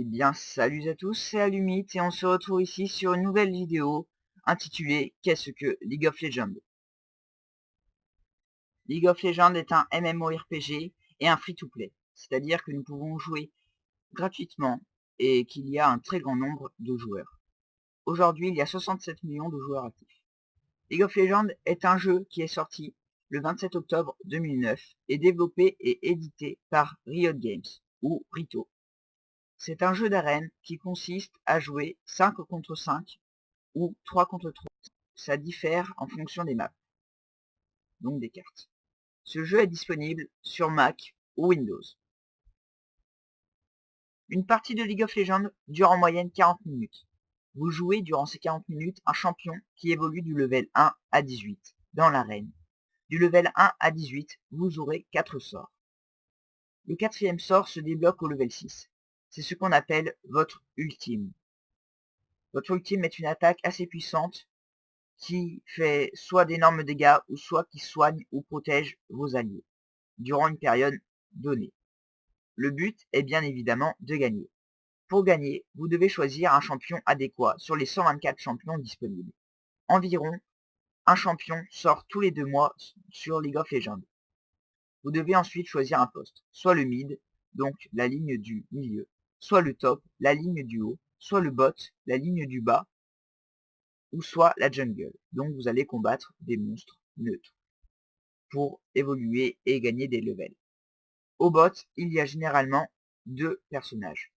Eh bien, salut à tous, c'est Alumit et on se retrouve ici sur une nouvelle vidéo intitulée Qu'est-ce que League of Legends? League of Legends est un MMORPG et un free-to-play, c'est-à-dire que nous pouvons jouer gratuitement et qu'il y a un très grand nombre de joueurs. Aujourd'hui, il y a 67 millions de joueurs actifs. League of Legends est un jeu qui est sorti le 27 octobre 2009 et développé et édité par Riot Games, ou Rito. C'est un jeu d'arène qui consiste à jouer 5 contre 5 ou 3 contre 3. Ça diffère en fonction des maps, donc des cartes. Ce jeu est disponible sur Mac ou Windows. Une partie de League of Legends dure en moyenne 40 minutes. Vous jouez durant ces 40 minutes un champion qui évolue du level 1 à 18 dans l'arène. Du level 1 à 18, vous aurez 4 sorts. Le 4e sort se débloque au level 6. C'est ce qu'on appelle votre ultime. Votre ultime est une attaque assez puissante qui fait soit d'énormes dégâts ou soit qui soigne ou protège vos alliés durant une période donnée. Le but est bien évidemment de gagner. Pour gagner, vous devez choisir un champion adéquat sur les 124 champions disponibles. Environ un champion sort tous les 2 mois sur League of Legends. Vous devez ensuite choisir un poste, soit le mid, donc la ligne du milieu, soit le top, la ligne du haut, soit le bot, la ligne du bas, ou soit la jungle, donc vous allez combattre des monstres neutres pour évoluer et gagner des levels. Au bot, il y a généralement 2 personnages.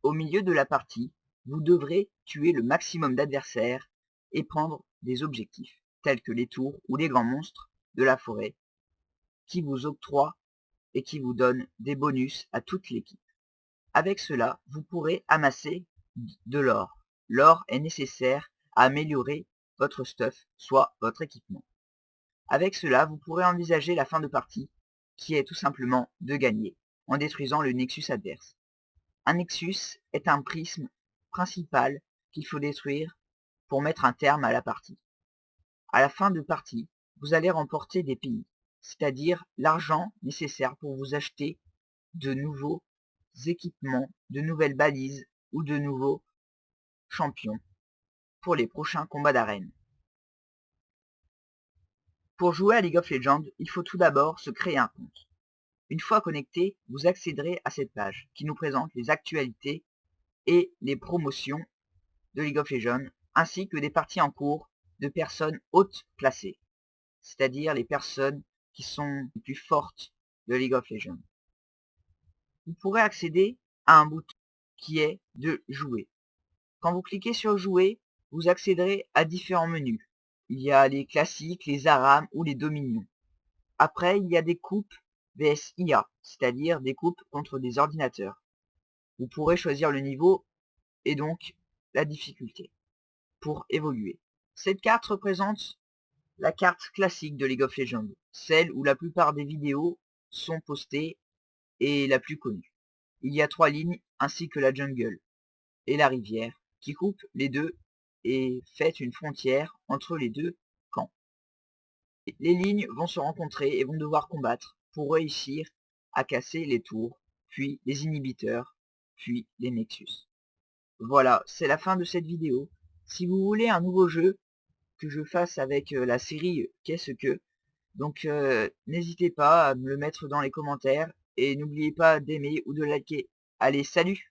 Au milieu de la partie, vous devrez tuer le maximum d'adversaires et prendre des objectifs, tels que les tours ou les grands monstres de la forêt, qui vous octroient et qui vous donnent des bonus à toute l'équipe. Avec cela, vous pourrez amasser de l'or. L'or est nécessaire à améliorer votre stuff, soit votre équipement. Avec cela, vous pourrez envisager la fin de partie, qui est tout simplement de gagner, en détruisant le nexus adverse. Un nexus est un prisme principal qu'il faut détruire pour mettre un terme à la partie. À la fin de partie, vous allez remporter des pays, c'est-à-dire l'argent nécessaire pour vous acheter de nouveaux équipements, de nouvelles balises ou de nouveaux champions pour les prochains combats d'arène. Pour jouer à League of Legends, il faut tout d'abord se créer un compte. Une fois connecté, vous accéderez à cette page qui nous présente les actualités et les promotions de League of Legends, ainsi que des parties en cours de personnes hautes placées, c'est-à-dire les personnes qui sont les plus fortes de League of Legends. Vous pourrez accéder à un bouton qui est de jouer. Quand vous cliquez sur jouer, vous accéderez à différents menus. Il y a les classiques, les ARAM ou les dominions. Après, il y a des coupes vs IA, c'est-à-dire des coupes contre des ordinateurs. Vous pourrez choisir le niveau et donc la difficulté pour évoluer. Cette carte représente la carte classique de League of Legends, celle où la plupart des vidéos sont postées et la plus connue. Il y a 3 lignes ainsi que la jungle et la rivière qui coupent les deux et fait une frontière entre les deux camps. Les lignes vont se rencontrer et vont devoir combattre pour réussir à casser les tours, puis les inhibiteurs, puis les nexus. Voilà, c'est la fin de cette vidéo. Si vous voulez un nouveau jeu que je fasse avec la série Qu'est-ce que, donc n'hésitez pas à me le mettre dans les commentaires et n'oubliez pas d'aimer ou de liker. Allez, salut!